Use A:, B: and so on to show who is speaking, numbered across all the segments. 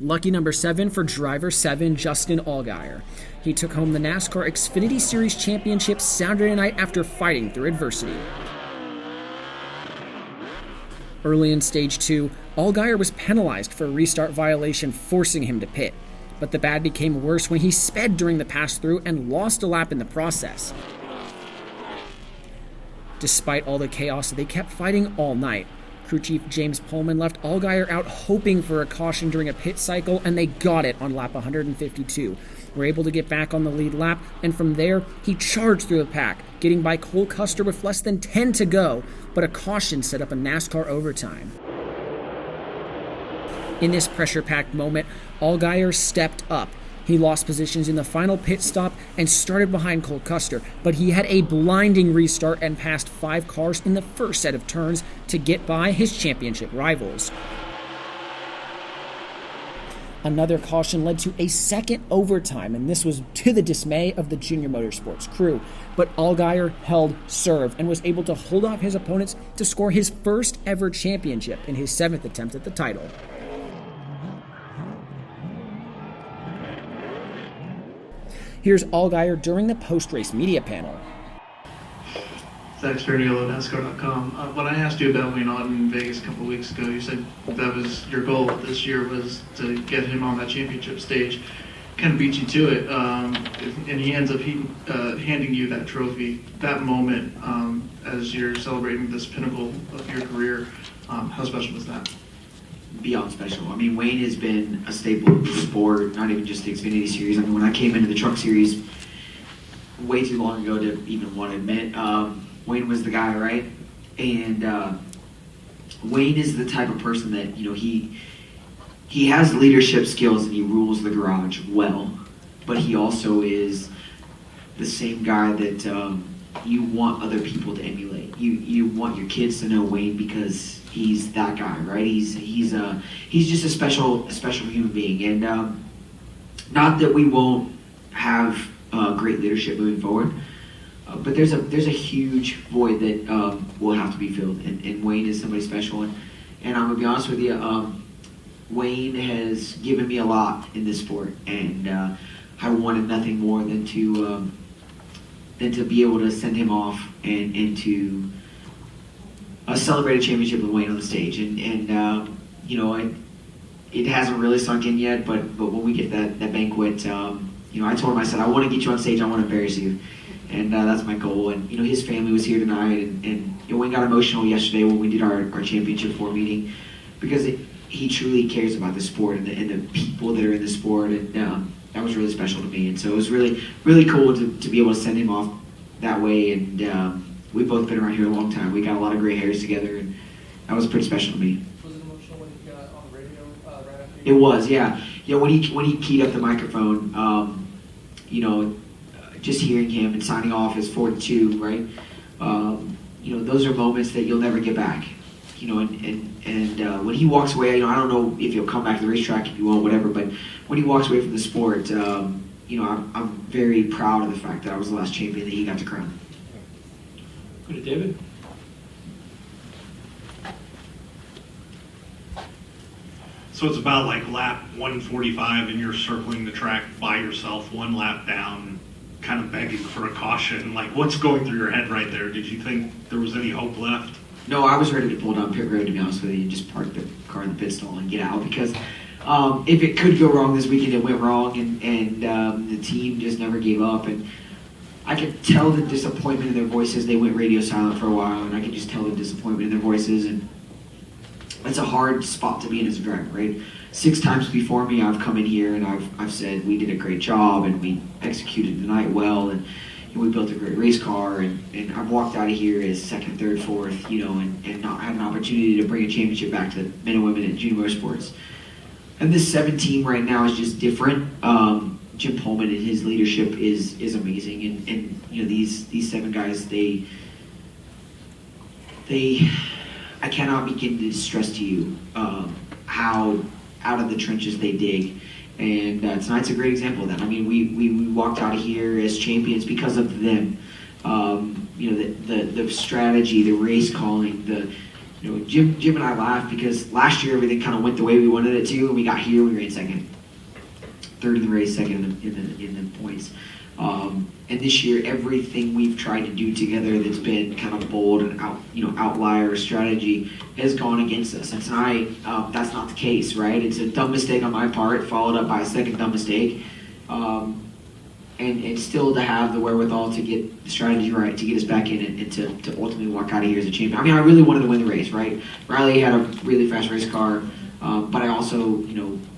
A: Lucky number 7 for driver 7, Justin Allgaier. He took home the NASCAR Xfinity Series championship Saturday night after fighting through adversity. Early in Stage 2, Allgaier was penalized for a restart violation, forcing him to pit. But the bad became worse when he sped during the pass-through and lost a lap in the process. Despite all the chaos, they kept fighting all night. Crew chief James Pullman left Allgaier out hoping for a caution during a pit cycle, and they got it on lap 152. Were able to get back on the lead lap, and from there, he charged through the pack, getting by Cole Custer with less than 10 to go, but a caution set up a NASCAR overtime. In this pressure-packed moment, Allgaier stepped up. He lost positions in the final pit stop and started behind Cole Custer, but he had a blinding restart and passed 5 cars in the first set of turns to get by his championship rivals. Another caution led to a second overtime, and this was to the dismay of the JR Motorsports crew. But Allgaier held serve and was able to hold off his opponents to score his first ever championship in his 7th attempt at the title. Here's Allgaier during the post-race media panel.
B: Zach Sturniolo, NASCAR.com. When I asked you about Wayne Auden in Vegas a couple of weeks ago, you said that was your goal this year, was to get him on that championship stage. Kind of beat you to it, and he ends up handing you that trophy. That moment, as you're celebrating this pinnacle of your career, how special was that?
C: Beyond special. I mean, Wayne has been a staple of the sport, not even just the Xfinity Series. I mean, when I came into the Truck Series way too long ago to even want to admit, Wayne was the guy, right? And Wayne is the type of person that, you know, he has leadership skills and he rules the garage well, but he also is the same guy that you want other people to emulate. You want your kids to know Wayne because he's that guy, right? He's just a special human being, and not that we won't have great leadership moving forward. But there's a huge void that will have to be filled, and Wayne is somebody special. And I'm gonna be honest with you, Wayne has given me a lot in this sport, and I wanted nothing more than to be able to send him off and to celebrate a championship with Wayne on the stage. And you know, it hasn't really sunk in yet, but when we get that banquet, you know, I told him, I said, I want to get you on stage, I want to embarrass you. And that's my goal. And, you know, his family was here tonight, and you know, Wayne got emotional yesterday when we did our championship 4 meeting, because he truly cares about the sport and the people that are in the sport, and that was really special to me. And so it was really, really cool to be able to send him off that way. And we've both been around here a long time. We got a lot of gray hairs together, and that was pretty special to me.
D: Was it emotional when he got on the radio right after?
C: It was, yeah. Yeah, when he keyed up the microphone, you know, just hearing him and signing off as 4-2, right? You know, those are moments that you'll never get back. You know, and when he walks away, you know, I don't know if he'll come back to the racetrack, if he won't, whatever. But when he walks away from the sport, you know, I'm very proud of the fact that I was the last champion that he got to crown.
E: Go to David.
F: So it's about like lap 145, and you're circling the track by yourself, 1 lap down, kind of begging for a caution. Like, what's going through your head right there? Did you think there was any hope left?
C: No, I was ready to pull down pit road, to be honest with you, and just park the car in the pit stall and get out, because if it could go wrong this weekend, it went wrong, and the team just never gave up. And I could tell the disappointment in their voices. They went radio silent for a while, and I could just tell the disappointment in their voices. And it's a hard spot to be in as a driver, right? 6 times before me, I've come in here and I've said we did a great job and we executed the night well, and we built a great race car, and I've walked out of here as 2nd, 3rd, 4th, you know, and not had an opportunity to bring a championship back to the men and women at JR Motorsports. And this 7 team right now is just different. Jim Pullman and his leadership is amazing, and you know, these 7 guys, they I cannot begin to stress to you how out of the trenches they dig. And tonight's a great example of that. I mean, we walked out of here as champions because of them. You know, the strategy, the race calling, Jim and I laughed because last year everything kind of went the way we wanted it to, and we got here, we ran second, third in the race, second in the points. And this year, everything we've tried to do together that's been kind of bold and outlier strategy has gone against us. And tonight, that's not the case, right? It's a dumb mistake on my part, followed up by a second dumb mistake. And still to have the wherewithal to get the strategy right, to get us back in and to ultimately walk out of here as a champion. I mean, I really wanted to win the race, right? Riley had a really fast race car, but I also,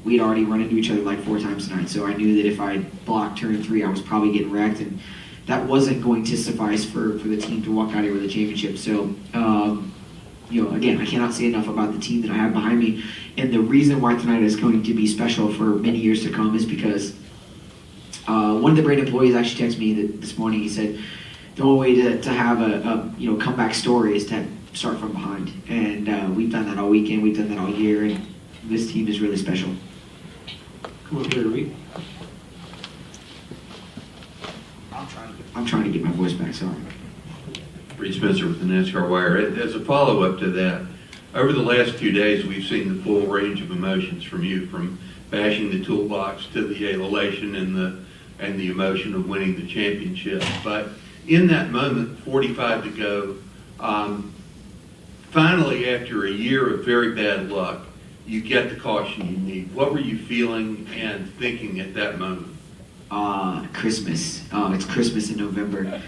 C: we'd already run into each other like 4 times tonight, so I knew that if I blocked turn 3, I was probably getting wrecked, and that wasn't going to suffice for the team to walk out here with a championship. So, again, I cannot say enough about the team that I have behind me, and the reason why tonight is going to be special for many years to come is because one of the brand employees actually texted me this morning. He said the only way to have a comeback story is to start from behind, and we've done that all weekend, we've done that all year, and this team is really special.
E: Come over here, Reed.
C: I'm trying to get my voice back, sorry.
G: Reed Spencer with the NASCAR Wire. As a follow-up to that, over the last 2 days, we've seen the full range of emotions from you, from bashing the toolbox to the elation and the emotion of winning the championship. But in that moment, 45 to go, finally, after a year of very bad luck, you get the caution you need. What were you feeling and thinking at that moment?
C: Christmas. It's Christmas in November.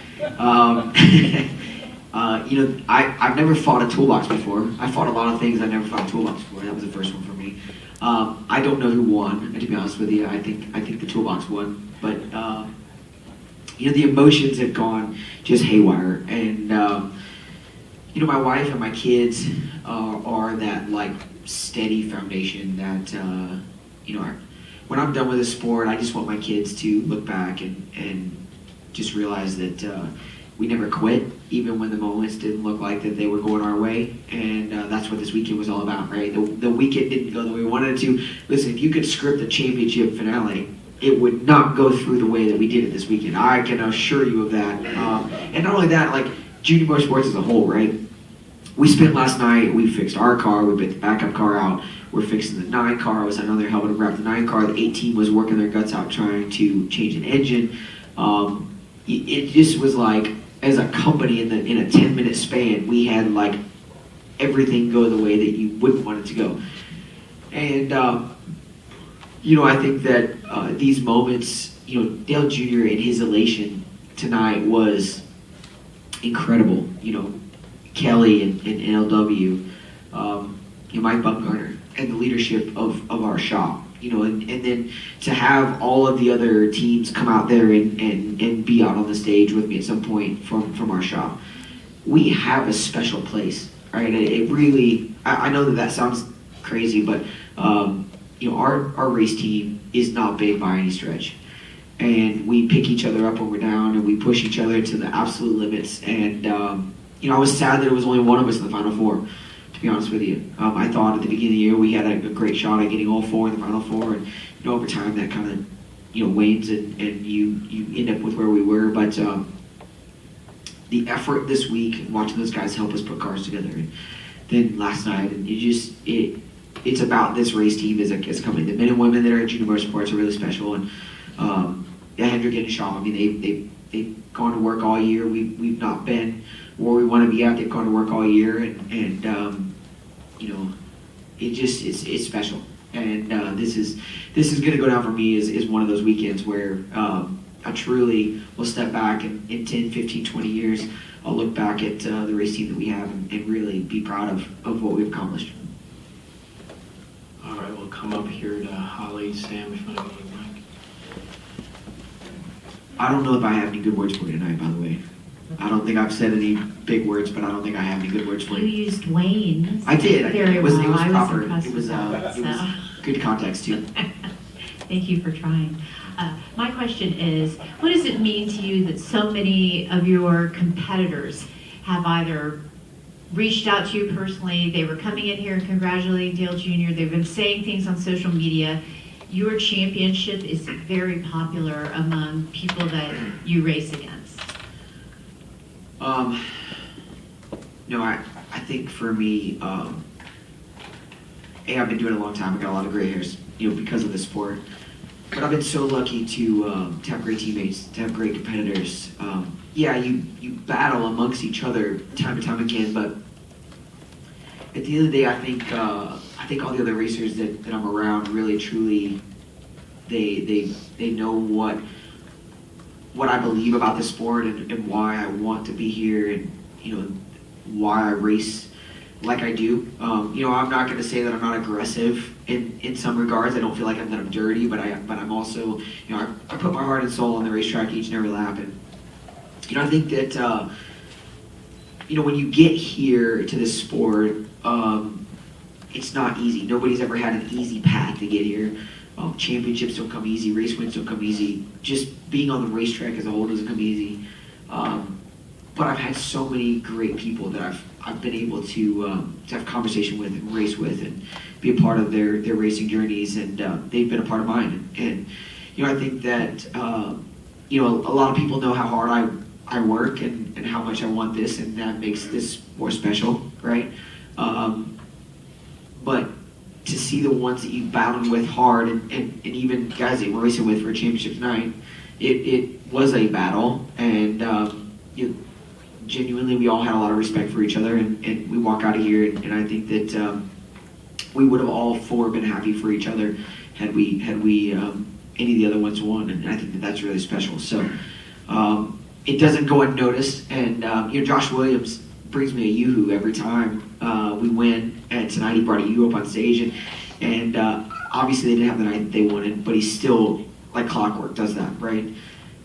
C: I've never fought a toolbox before. I fought a lot of things. I've never fought a toolbox before. That was the first one for me. I don't know who won, to be honest with you. I think the toolbox won. But, the emotions have gone just haywire. And, my wife and my kids are that, steady foundation that, when I'm done with the sport, I just want my kids to look back and just realize that we never quit, even when the moments didn't look like that they were going our way. And that's what this weekend was all about, right? The weekend didn't go the way we wanted it to. Listen, if you could script a championship finale, it would not go through the way that we did it this weekend. I can assure you of that. And not only that, Junior Motorsports as a whole, right? We spent last night, we fixed our car, we put the backup car out, we're fixing the 9 car, I was on there helping them wrap the 9 car, the 18 was working their guts out trying to change an engine. It just was like, as a company in a 10-minute span, we had everything go the way that you wouldn't want it to go. And, I think that these moments, Dale Jr. and his elation tonight was incredible. Kelly and NLW, Mike Bumgarner, and the leadership of our shop, and then to have all of the other teams come out there and be out on the stage with me at some point from our shop. We have a special place, right? It really, I know that sounds crazy, but our race team is not big by any stretch. And we pick each other up when we're down, and we push each other to the absolute limits. And, I was sad that it was only one of us in the Final Four, to be honest with you. I thought at the beginning of the year we had a great shot at getting all 4 in the Final Four, and over time that kind of wanes, and you end up with where we were. But the effort this week, watching those guys help us put cars together, and then last night, and it's about this race team as a company. The men and women that are at Junior Motorsports are really special, and Hendrick and Shaw, I mean, they've gone to work all year. We've not been where we want to be at. They've gone to work all year, and it's special. And this is going to go down for me as one of those weekends where I truly will step back and in 10, 15, 20 years, I'll look back at the race team that we have and really be proud of what we've accomplished.
E: All right, we'll come up here to Holly, Sam, if you want to go to the mic.
C: I don't know if I have any good words for you tonight, by the way. I don't think I've said any big words, but I don't think I have any good words for
H: You
C: you.
H: used Wayne.
C: I did.
H: Very
C: It was
H: well. I was
C: proper.
H: impressed
C: It was
H: with that,
C: it was
H: so.
C: good context too.
H: Thank you for trying. My question is, what does it mean to you that so many of your competitors have either reached out to you personally, they were coming in here and congratulating Dale Jr., they've been saying things on social media. Your championship is very popular among people that you race against.
C: No, I think for me, I've been doing it a long time. I got a lot of gray hairs, because of the sport. But I've been so lucky to have great teammates, to have great competitors. You battle amongst each other time and time again, but at the end of the day, I think all the other racers that I'm around really, truly, they know what I believe about the sport and why I want to be here and why I race like I do. I'm not going to say that I'm not aggressive in some regards. I don't feel like that I'm dirty, but I'm also, I put my heart and soul on the racetrack each and every lap. And, I think that, when you get here to this sport, it's not easy. Nobody's ever had an easy path to get here. Championships don't come easy. Race wins don't come easy. Just being on the racetrack as a whole doesn't come easy. But I've had so many great people that I've been able to have conversation with and race with and be a part of their racing journeys, and they've been a part of mine. And I think that a lot of people know how hard I work and how much I want this, and that makes this more special, right? But to see the ones that you battled with hard and even guys that you were racing with for a championship tonight, it was a battle, and genuinely we all had a lot of respect for each other, and we walk out of here, and I think that we would have all four been happy for each other had we any of the other ones won, and I think that that's really special. So it doesn't go unnoticed, and Josh Williams brings me a yoo-hoo every time we win, and tonight he brought a yoo up on stage, and obviously they didn't have the night that they wanted, but he still, like clockwork, does that, right?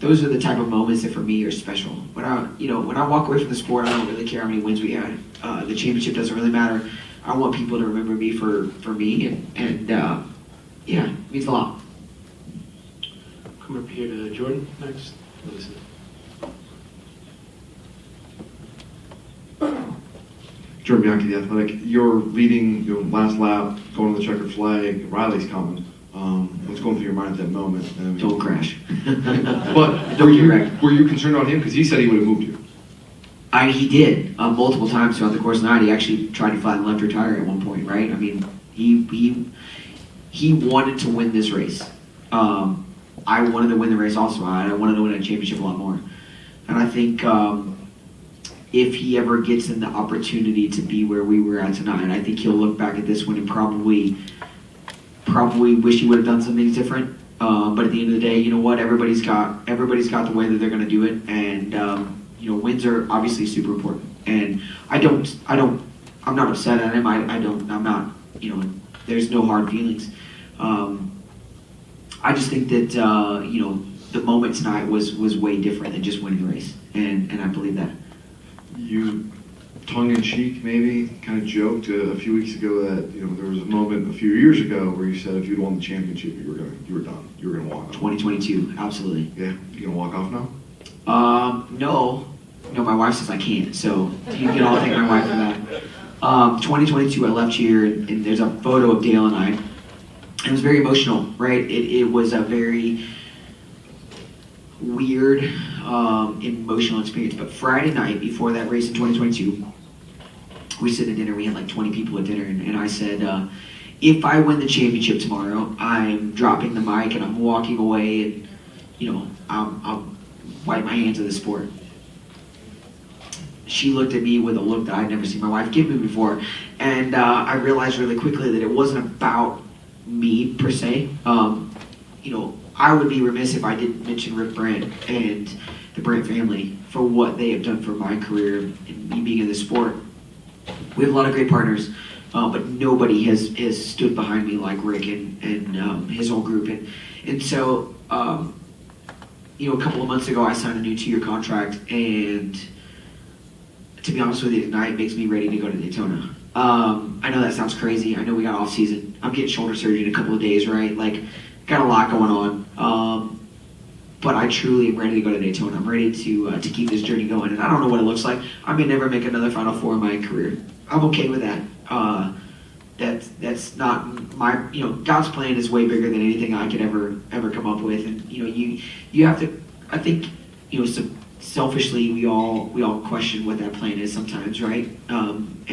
C: Those are the type of moments that for me are special. When I walk away from the sport, I don't really care how many wins we had. The championship doesn't really matter. I want people to remember me for me, and it means a lot.
E: Come up here to Jordan next. Listen.
I: Jordan Bianchi, The Athletic. You're leading your last lap, going to the checkered flag. Riley's coming. What's going through your mind at that moment?
C: Don't crash.
I: But were you concerned about him? Because he said he would have moved you.
C: He did multiple times throughout the course of the night. He actually tried to flatten left or tire at one point, right? I mean, he wanted to win this race. I wanted to win the race also. I wanted to win a championship a lot more. And I think if he ever gets an opportunity to be where we were at tonight, I think he'll look back at this one and probably wish he would have done something different. But at the end of the day, you know what? Everybody's got the way that they're going to do it, and wins are obviously super important. And I'm not upset at him. I'm not. There's no hard feelings. I just think that the moment tonight was way different than just winning the race, and I believe that.
I: You, tongue-in-cheek maybe, kind of joked a few weeks ago that there was a moment a few years ago where you said if you'd won the championship, you were done. You were gonna walk off. 2022,
C: absolutely.
I: Yeah, you gonna walk off now?
C: No, my wife says I can't, so you can all thank my wife for that. 2022, I left here, and there's a photo of Dale and I. It was very emotional, right? It was a very weird, emotional experience. But Friday night before that race in 2022, we sit at dinner. We had like 20 people at dinner, and I said, if I win the championship tomorrow, I'm dropping the mic and I'm walking away, and I'll wipe my hands of the sport. She looked at me with a look that I'd never seen my wife give me before, and I realized really quickly that it wasn't about me per se. I would be remiss if I didn't mention Rick Brandt and the Brandt family for what they have done for my career and me being in this sport. We have a lot of great partners, but nobody has stood behind me like Rick and his whole group. And so, a couple of months ago, I signed a new 2-year contract, and to be honest with you, tonight makes me ready to go to Daytona. I know that sounds crazy. I know we got off season. I'm getting shoulder surgery in a couple of days, right? Like, got a lot going on. But I truly am ready to go to Daytona. I'm ready to keep this journey going. And I don't know what it looks like. I may never make another Final Four in my career. I'm okay with that. That's not my, God's plan is way bigger than anything I could ever come up with. And, you have to, I think, selfishly, we all question what that plan is sometimes, right? And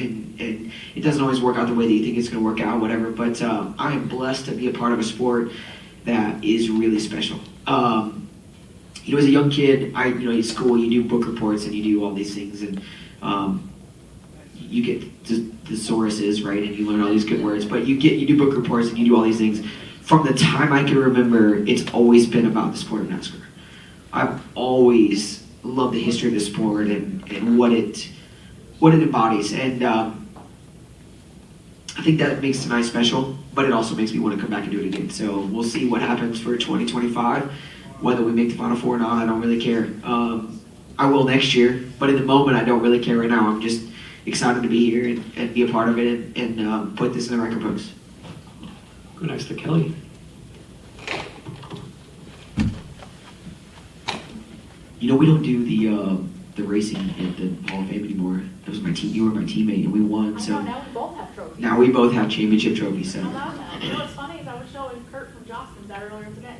C: it doesn't always work out the way that you think it's going to work out, whatever. But I am blessed to be a part of a sport that is really special. As a young kid, in school you do book reports and you do all these things, and you get thesauruses, right? And you learn all these good words. But you do book reports and you do all these things. From the time I can remember, it's always been about the sport of NASCAR. I've always loved the history of the sport and what it embodies, and I think that makes tonight special. But it also makes me want to come back and do it again. So we'll see what happens for 2025. Whether we make the Final Four or not, I don't really care. I will next year, but in the moment, I don't really care right now. I'm just excited to be here and be a part of it and put this in the record books.
E: Go next to Kelly.
C: We don't do the racing at the Hall of Fame anymore. That was my team. You were my teammate, and we won. So
J: now we both have trophies.
C: now we both have championship trophies. So.
J: How about that? What's funny is I was showing Kurt from Jostens that earlier today.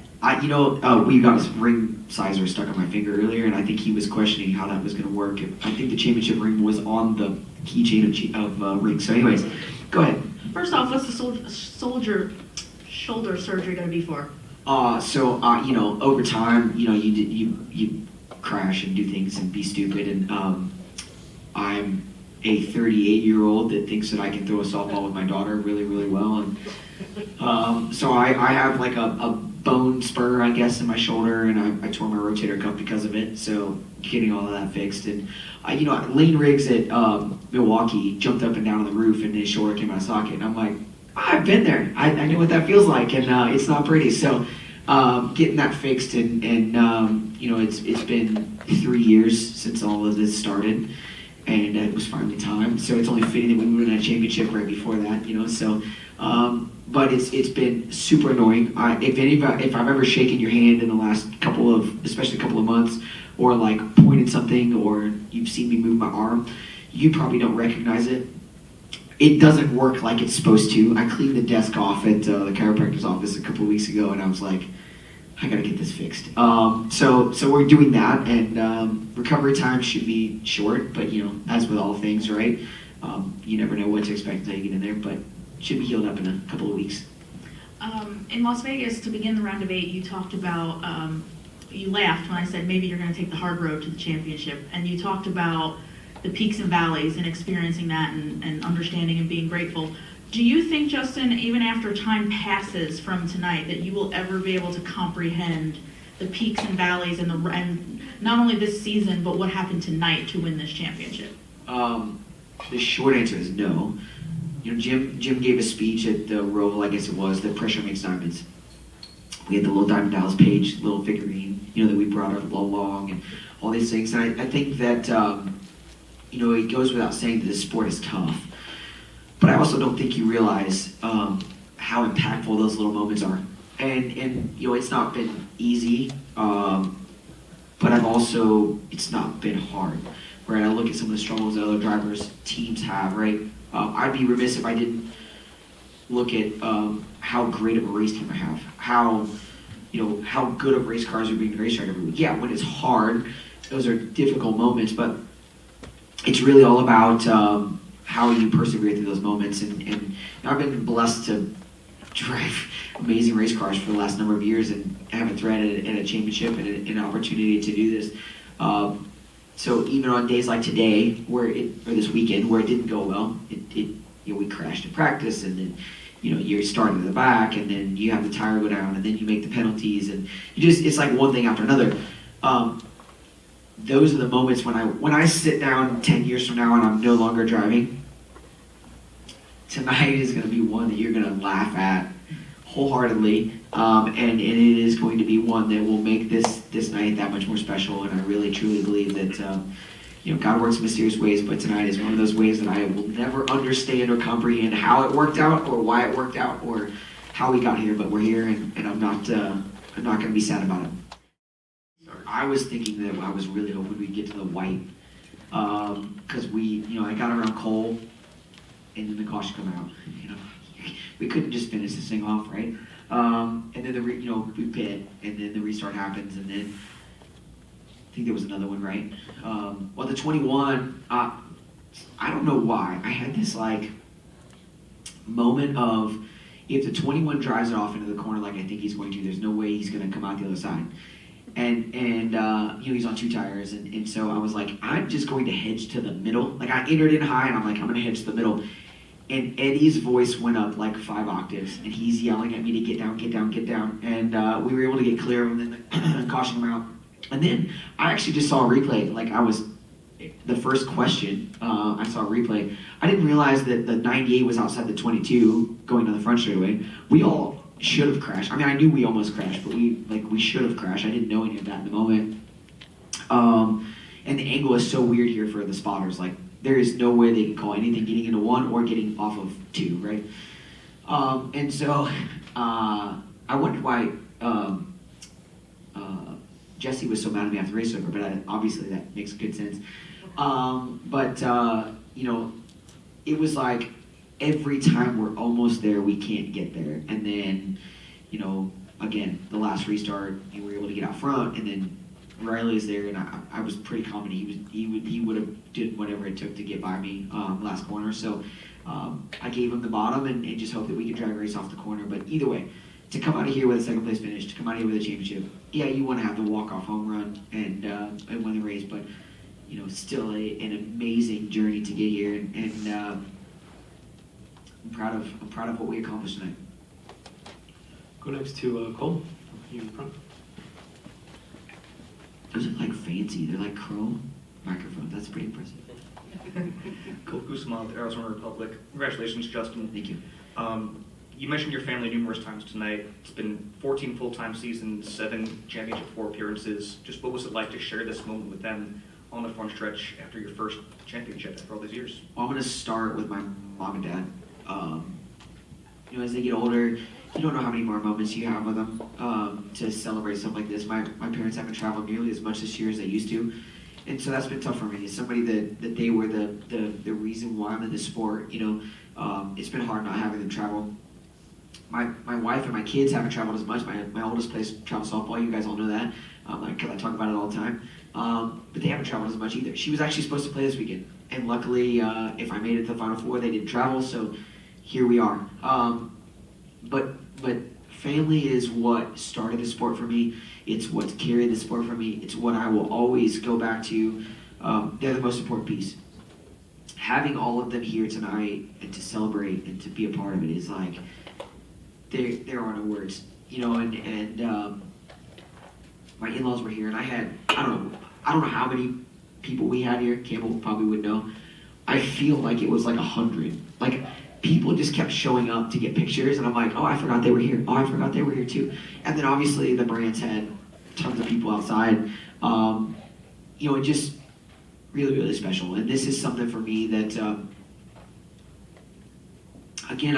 C: We got his ring sizer stuck on my finger earlier, and I think he was questioning how that was going to work. I think the championship ring was on the keychain of rings. So, anyways, go ahead.
J: First off, what's the shoulder surgery going to be for?
C: Over time, you crash and do things and be stupid, and I'm a 38-year-old that thinks that I can throw a softball with my daughter really, really well, and so I have like a bone spur, I guess, in my shoulder, and I tore my rotator cuff because of it. So getting all of that fixed, and Lane Riggs at Milwaukee jumped up and down on the roof, and his shoulder came out of socket, and I'm like, I've been there. I know what that feels like, and it's not pretty. So getting that fixed, and it's been 3 years since all of this started, and it was finally time. So it's only fitting that we win a championship right before that, So, but it's been super annoying. If I've ever shaken your hand in the last especially couple of months, or like pointed something, or you've seen me move my arm, you probably don't recognize it. It doesn't work like it's supposed to. I cleaned the desk off at the chiropractor's office a couple of weeks ago, and I was like, I gotta get this fixed. So we're doing that, and recovery time should be short, but as with all things, right? You never know what to expect until you get in there, but should be healed up in a couple of weeks.
J: In Las Vegas, to begin the round of 8, you talked about, you laughed when I said maybe you're going to take the hard road to the championship, and you talked about the peaks and valleys and experiencing that and understanding and being grateful. Do you think, Justin, even after time passes from tonight, that you will ever be able to comprehend the peaks and valleys and not only this season, but what happened tonight to win this championship?
C: The short answer is no. Jim gave a speech at the Roval, I guess it was, that pressure makes diamonds. We had the little Diamond Dallas Page little figurine, that we brought up along, and all these things. And I think that, it goes without saying that this sport is tough. But I also don't think you realize how impactful those little moments are. And it's not been easy, but it's not been hard. Right? I look at some of the struggles that other drivers, teams have, right? I'd be remiss if I didn't look at how great of a race team I have, how good of race cars are being the racetrack every week. Yeah, when it's hard, those are difficult moments, but it's really all about how you persevere through those moments. And I've been blessed to drive amazing race cars for the last number of years and have a threat at a championship and an opportunity to do this. So even on days like today, or this weekend, where it didn't go well, we crashed in practice, and then you're starting in the back, and then you have the tire go down, and then you make the penalties, and it's like one thing after another. Those are the moments when I sit down 10 years from now and I'm no longer driving. Tonight is going to be one that you're going to laugh at wholeheartedly, and it is going to be one that will make this night that much more special. And I really truly believe that God works in mysterious ways, but tonight is one of those ways that I will never understand or comprehend how it worked out, or why it worked out, or how we got here. But we're here, and I'm not going to be sad about it. I was thinking that I was really hoping we'd get to the white, because I got around Cole, and then the caution come out. We couldn't just finish this thing off, right? And then we pit, and then the restart happens, and then think there was another one, right? Well, the 21, I don't know why. I had this like moment of, if the 21 drives it off into the corner like I think he's going to, there's no way he's going to come out the other side. And he's on 2 tires, and so I was like, I'm just going to hedge to the middle. Like, I entered in high, and I'm like, I'm going to hedge to the middle. And Eddie's voice went up like 5 octaves, and he's yelling at me to get down, get down, get down. And we were able to get clear of him and then caution him out. And then I actually just saw a replay. Like, the first question, I saw a replay. I didn't realize that the 98 was outside the 22 going to the front straightaway. We all should have crashed. I mean, I knew we almost crashed, but we should have crashed. I didn't know any of that in the moment. And the angle is so weird here for the spotters. Like, there is no way they can call anything getting into 1 or getting off of 2, right? And so I wondered why Jesse was so mad at me after the race over, but obviously that makes good sense. It was like, every time we're almost there, we can't get there. And then, again, the last restart, we were able to get out front, and then Riley's there, and I was pretty confident he would have did whatever it took to get by me last corner. So I gave him the bottom and just hoped that we could drag a race off the corner. But either way, to come out of here with a second place finish, to come out of here with a championship, yeah, you want to have the walk-off home run and win the race, but still an amazing journey to get here, and I'm proud of what we accomplished tonight.
E: Go next to Cole. You in front.
C: Those are like fancy. They're like chrome microphones. That's pretty impressive.
K: Cole Kusama with Arizona Republic. Congratulations, Justin.
C: Thank you.
K: You mentioned your family numerous times tonight. It's been 14 full-time seasons, 7 championship 4 appearances. Just what was it like to share this moment with them on the front stretch after your first championship after all these years?
C: Well, I'm going to start with my mom and dad. As they get older, you don't know how many more moments you have with them to celebrate something like this. My parents haven't traveled nearly as much this year as they used to, and so that's been tough for me. As somebody that they were the reason why I'm in this sport, it's been hard not having them travel. My wife and my kids haven't traveled as much. My oldest plays travel softball. You guys all know that. I talk about it all the time. But they haven't traveled as much either. She was actually supposed to play this weekend, and luckily, if I made it to the Final Four, they didn't travel, so here we are. But family is what started the sport for me. It's what's carried the sport for me. It's what I will always go back to. They're the most important piece. Having all of them here tonight and to celebrate and to be a part of it is like, there are no words. My in-laws were here, and I don't know how many people we had here. Campbell probably would know. I feel like it was like 100. Like, people just kept showing up to get pictures, and I'm like, oh, I forgot they were here. Oh, I forgot they were here too. And then obviously the brands had tons of people outside. It just really, really special. And this is something for me that, again,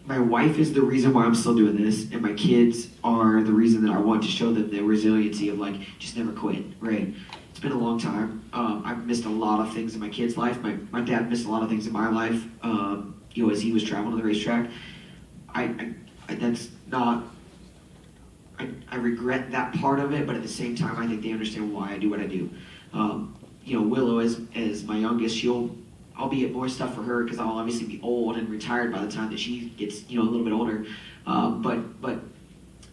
C: my wife is the reason why I'm still doing this, and my kids are the reason that I want to show them the resiliency of, like, just never quit, right? It's been a long time. I've missed a lot of things in my kid's life. My dad missed a lot of things in my life, as he was traveling to the racetrack. I regret that part of it, but at the same time, I think they understand why I do what I do. Willow, as my youngest, I'll be at more stuff for her because I'll obviously be old and retired by the time that she gets, a little bit older. But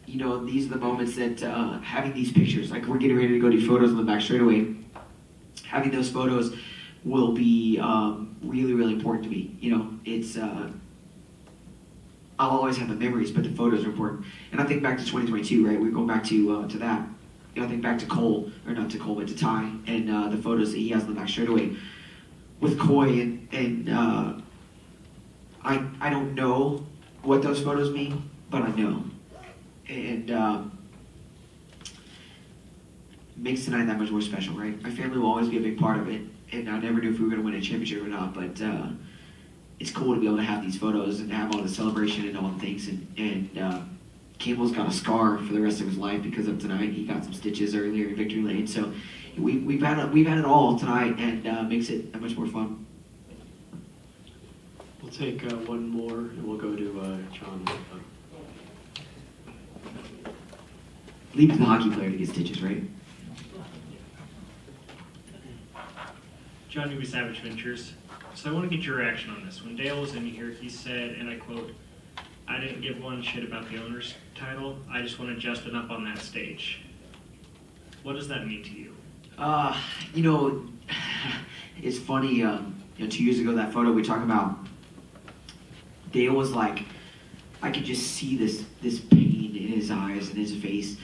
C: these are the moments that having these pictures, like we're getting ready to go do photos on the back straightaway, having those photos will be really, really important to me. It's I'll always have the memories, but the photos are important. And I think back to 2022, right? We're going back to that. I think back to Cole, or not to Cole, but to Ty, and the photos that he has on the back straightaway with Coy, and I don't know what those photos mean, but I know. And makes tonight that much more special, right? My family will always be a big part of it, and I never knew if we were going to win a championship or not, but it's cool to be able to have these photos and have all the celebration and all the things, and Campbell's got a scar for the rest of his life because of tonight. He got some stitches earlier in Victory Lane, so we've had it all tonight, and makes it that much more fun.
E: We'll take one more, and we'll go to John.
C: Leave it to the hockey player to get stitches, right?
E: John Newby Savage Ventures. So I want to get your reaction on this. When Dale was in here, he said, and I quote, "I didn't give one shit about the owner's title. I just wanted Justin up on that stage." What does that mean to you?
C: You know, it's funny. 2 years ago, that photo we talk about, Dale was like, I could just see this pain in his eyes and his face.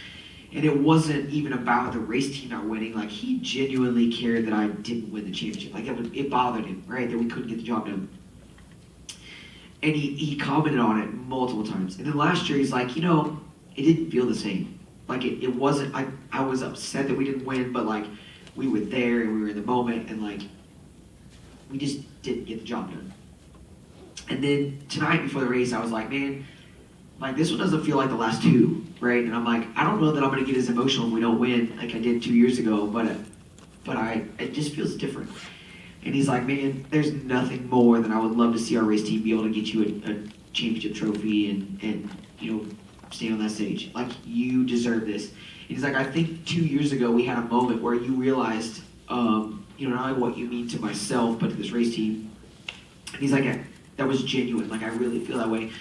C: And it wasn't even about the race team not winning. Like, he genuinely cared that I didn't win the championship. Like, it bothered him, right, that we couldn't get the job done. And he commented on it multiple times. And then last year, he's like, it didn't feel the same. Like, it wasn't, I was upset that we didn't win, but, like, we were there and we were in the moment, and, like, we just didn't get the job done. And then tonight before the race, I was like, man, like, this one doesn't feel like the last two, right? And I'm like, I don't know that I'm going to get as emotional if we don't win like I did 2 years ago, but it just feels different. And he's like, man, there's nothing more than I would love to see our race team be able to get you a championship trophy and stay on that stage. Like, you deserve this. And he's like, I think 2 years ago we had a moment where you realized, not only what you mean to myself, but to this race team. And he's like, that was genuine. Like, I really feel that way.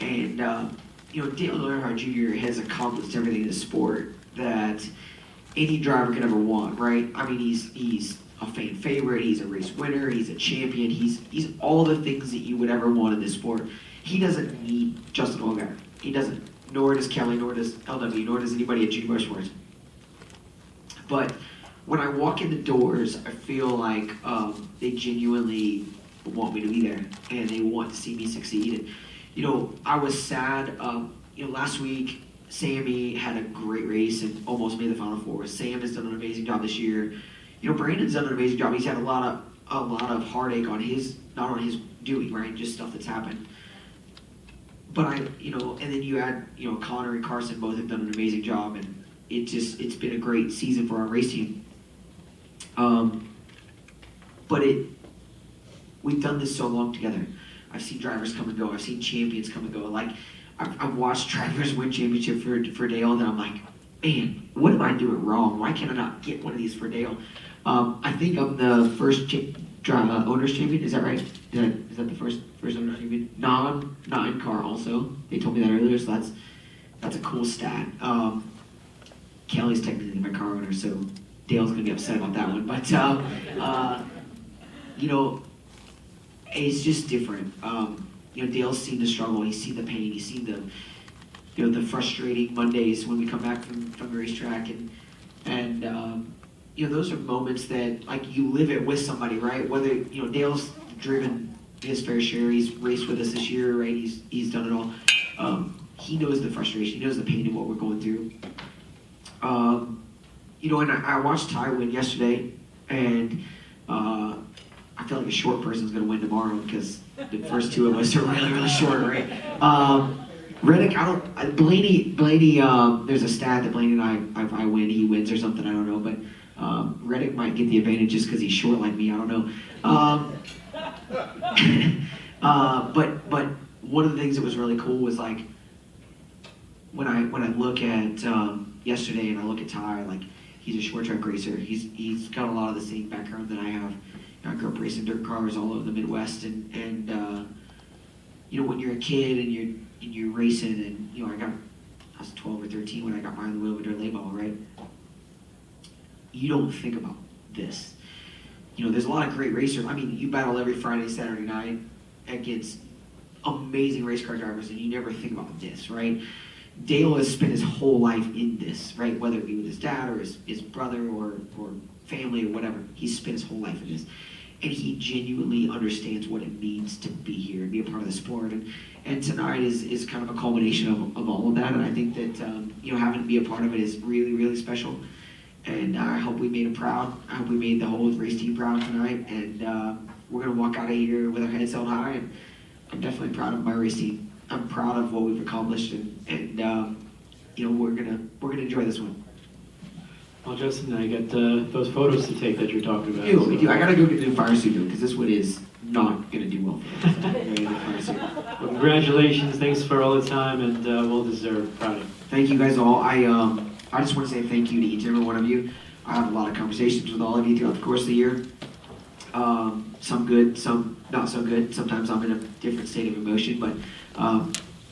C: And, Dale Earnhardt Jr. has accomplished everything in the sport that any driver could ever want, right? I mean, he's a fan favorite, he's a race winner, he's a champion, he's all the things that you would ever want in this sport. He doesn't need Justin Allgaier. He doesn't. Nor does Kelly, nor does LW, nor does anybody at JR Motorsports. But when I walk in the doors, I feel like they genuinely want me to be there, and they want to see me succeed. And, I was sad. Last week, Sammy had a great race and almost made the Final Four. Sam has done an amazing job this year. Brandon's done an amazing job. He's had a lot of heartache on not on his doing, right? Just stuff that's happened. But and then you add, Connor and Carson both have done an amazing job, and it's been a great season for our race team. But we've done this so long together. I've seen drivers come and go. I've seen champions come and go. Like, I've watched drivers win championship for Dale, and I'm like, man, what am I doing wrong? Why can't I not get one of these for Dale? I think I'm the first owner's champion. Is that right? Is that the first owner's champion? Non-car also. They told me that earlier, so that's a cool stat. Kelly's technically my car owner, so Dale's gonna be upset about that one. But it's just different. Dale's seen the struggle, he's seen the pain, he's seen the frustrating Mondays when we come back from the racetrack, and those are moments that, like, you live it with somebody, right? Whether Dale's driven his fair share, he's raced with us this year, right? He's done it all. He knows the frustration, he knows the pain of what we're going through. And I watched Ty win yesterday, and I feel like a short person's going to win tomorrow because the first two of us are really, really short, right? Reddick, Blaney, there's a stat that Blaney and I, if I win, he wins or something, I don't know, but Reddick might get the advantage just because he's short like me, I don't know. But one of the things that was really cool was, like, when I look at yesterday and I look at Ty, like, he's a short track racer. He's got a lot of the same background that I have. I grew up racing dirt cars all over the Midwest, and when you're a kid and you're racing, and I was 12 or 13 when I got behind the wheel of a dirt lay ball, right? You don't think about this. There's a lot of great racers. I mean, you battle every Friday, Saturday night against amazing race car drivers, and you never think about this, right? Dale has spent his whole life in this, right? Whether it be with his dad or his brother or family or whatever, he's spent his whole life in this. And he genuinely understands what it means to be here and be a part of the sport. And tonight is kind of a culmination of all of that. And I think that, having to be a part of it is really, really special. And I hope we made him proud. I hope we made the whole race team proud tonight. And we're going to walk out of here with our heads held high. And I'm definitely proud of my race team. I'm proud of what we've accomplished. And we're gonna enjoy this one.
E: Well, Justin, I got those photos to take that you're talking about.
C: We do. I gotta go get the new fire suit though, because this one is not gonna do well for us.
E: Well, congratulations. Thanks for all the time, and well deserved. Proud of you.
C: Thank you guys all. I just want to say thank you to each and every one of you. I have a lot of conversations with all of you throughout the course of the year. Some good, some not so good. Sometimes I'm in a different state of emotion, but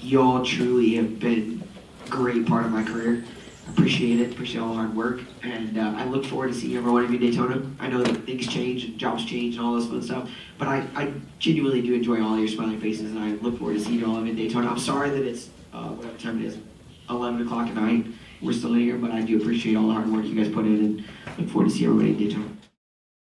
C: y'all truly have been a great part of my career. Appreciate it, appreciate all the hard work, and I look forward to seeing every one of you in Daytona. I know that things change and jobs change and all this fun stuff, but I genuinely do enjoy all your smiling faces, and I look forward to seeing you all in Daytona. I'm sorry that it's, whatever time it is, 11 o'clock at night. We're still in here, but I do appreciate all the hard work you guys put in, and look forward to seeing everybody in Daytona.